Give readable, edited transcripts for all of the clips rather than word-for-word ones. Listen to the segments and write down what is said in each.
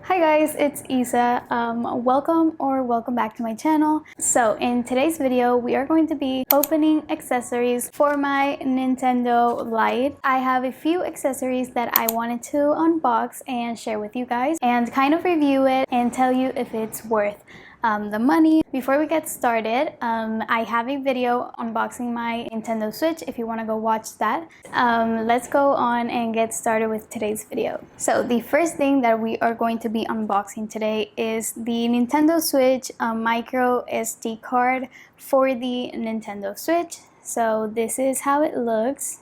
Hi guys, it's Isa. Welcome back to my channel. So in today's video, we are going to be opening accessories for my Nintendo Lite. I have a few accessories that I wanted to unbox and share with you guys and kind of review it and tell you if it's worth the money. Before we get started, I have a video unboxing my Nintendo Switch if you want to go watch that. Let's go on and get started with today's video. So the first thing that we are going to be unboxing today is the Nintendo Switch micro SD card for the Nintendo Switch. So this is how it looks.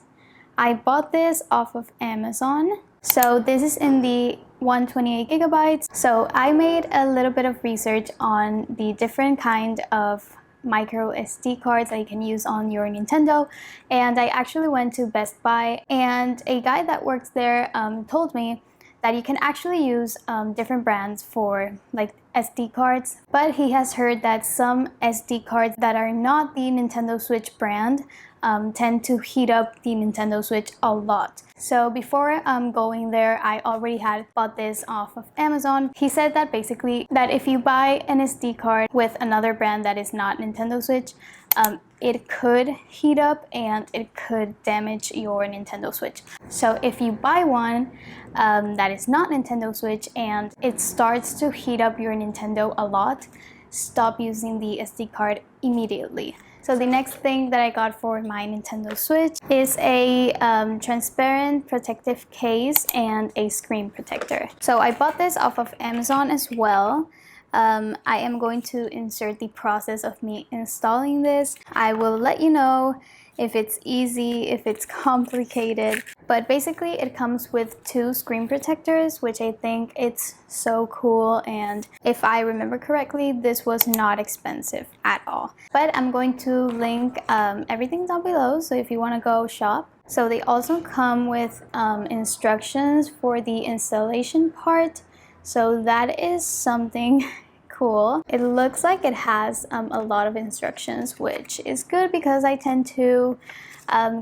I bought this off of Amazon. So this is in the 128 gigabytes. So I made a little bit of research on the different kind of micro SD cards that you can use on your Nintendo, and I actually went to Best Buy, and a guy that works there told me that you can actually use different brands for like SD cards, but he has heard that some SD cards that are not the Nintendo Switch brand tend to heat up the Nintendo Switch a lot. So before going there, I already had bought this off of Amazon. He said that basically that if you buy an SD card with another brand that is not Nintendo Switch, it could heat up and it could damage your Nintendo Switch. So if you buy one that is not Nintendo Switch and it starts to heat up your Nintendo a lot, stop using the SD card immediately. So the next thing that I got for my Nintendo Switch is a transparent protective case and a screen protector. So I bought this off of Amazon as well. I am going to insert the process of me installing this. I will let you know if it's easy, if it's complicated, but basically it comes with two screen protectors, which I think it's so cool, and if I remember correctly, this was not expensive at all. But I'm going to link everything down below, so if you want to go shop. So they also come with instructions for the installation part, so that is something cool. It looks like it has a lot of instructions, which is good because I tend to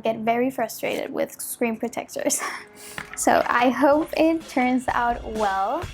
get very frustrated with screen protectors. So I hope it turns out well.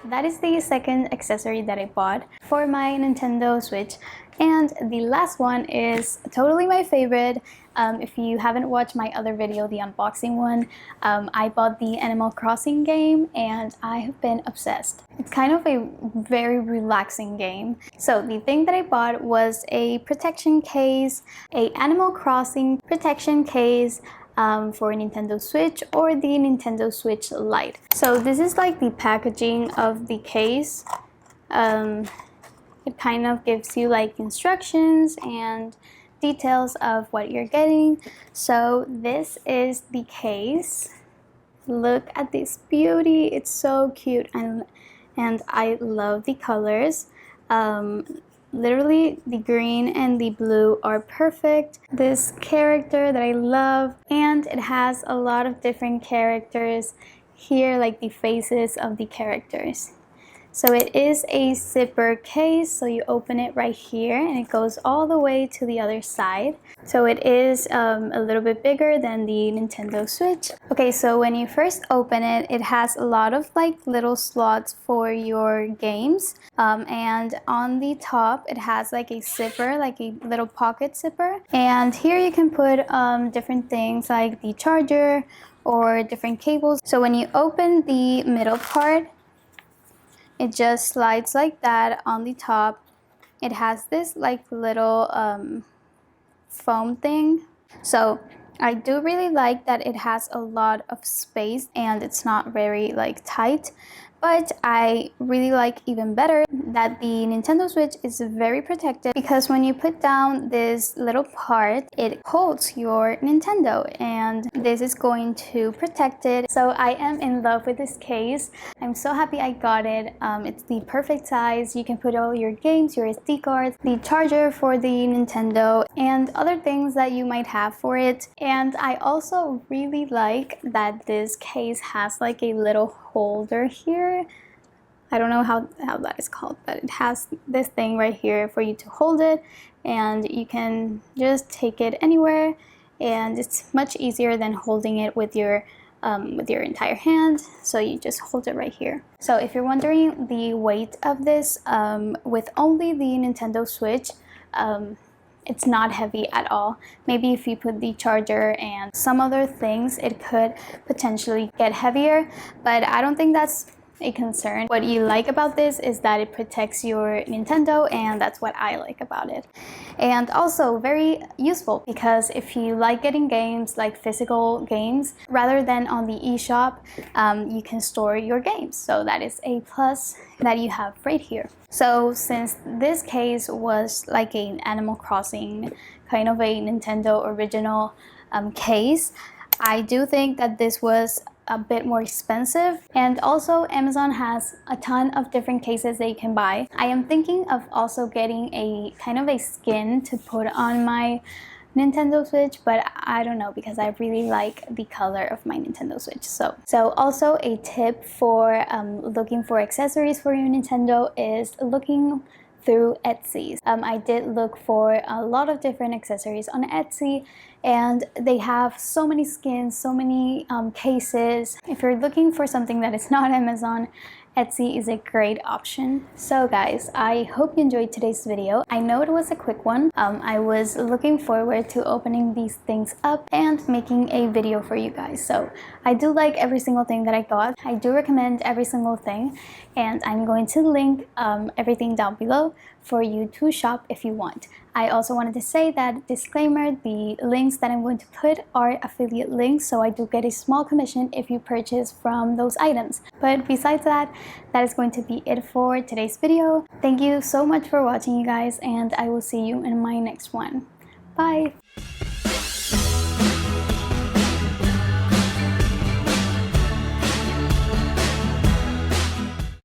That is the second accessory that I bought for my Nintendo Switch, and the last one is totally my favorite. If you haven't watched my other video, the unboxing one, I bought the Animal Crossing game and I have been obsessed. It's kind of a very relaxing game. So the thing that I bought was a protection case, a Animal Crossing protection case for Nintendo Switch or the Nintendo Switch Lite. So this is like the packaging of the case. It kind of gives you like instructions and details of what you're getting. So this is the case. Look at this beauty. It's so cute, and I love the colors. Literally the green and the blue are perfect. This character that I love, and it has a lot of different characters here, like the faces of the characters. So it is a zipper case, so you open it right here and it goes all the way to the other side. So it is a little bit bigger than the Nintendo Switch. Okay, so when you first open it, it has a lot of like little slots for your games. And on the top, it has like a zipper, like a little pocket zipper. And here you can put different things like the charger or different cables. So when you open the middle part, it just slides like that on the top. It has this like little foam thing. So I do really like that it has a lot of space and it's not very like tight. But I really like even better that the Nintendo Switch is very protected, because when you put down this little part, it holds your Nintendo and this is going to protect it. So I am in love with this case. I'm so happy I got it. It's the perfect size. You can put all your games, your SD cards, the charger for the Nintendo, and other things that you might have for it. And I also really like that this case has like a little holder here. I don't know how that is called, but it has this thing right here for you to hold it, and you can just take it anywhere, and it's much easier than holding it with your entire hand. So you just hold it right here. So if you're wondering the weight of this, with only the Nintendo Switch, it's not heavy at all. Maybe if you put the charger and some other things, it could potentially get heavier, but I don't think that's a concern. What you like about this is that it protects your Nintendo, and that's what I like about it. And also very useful, because if you like getting games, like physical games, rather than on the eShop, you can store your games. So that is a plus that you have right here. So since this case was like an Animal Crossing, kind of a Nintendo original case, I do think that this was a bit more expensive. And also Amazon has a ton of different cases that you can buy. I am thinking of also getting a kind of a skin to put on my Nintendo Switch, but I don't know, because I really like the color of my Nintendo Switch. So also a tip for looking for accessories for your Nintendo is looking through Etsy. I did look for a lot of different accessories on Etsy, and they have so many skins, so many cases. If you're looking for something that is not Amazon, Etsy is a great option. So guys, I hope you enjoyed today's video. I know it was a quick one. I was looking forward to opening these things up and making a video for you guys. So I do like every single thing that I got. I do recommend every single thing, and I'm going to link everything down below for you to shop if you want. I also wanted to say that, disclaimer, the links that I'm going to put are affiliate links, so I do get a small commission if you purchase from those items. But besides that, that is going to be it for today's video. Thank you so much for watching, you guys, and I will see you in my next one. Bye!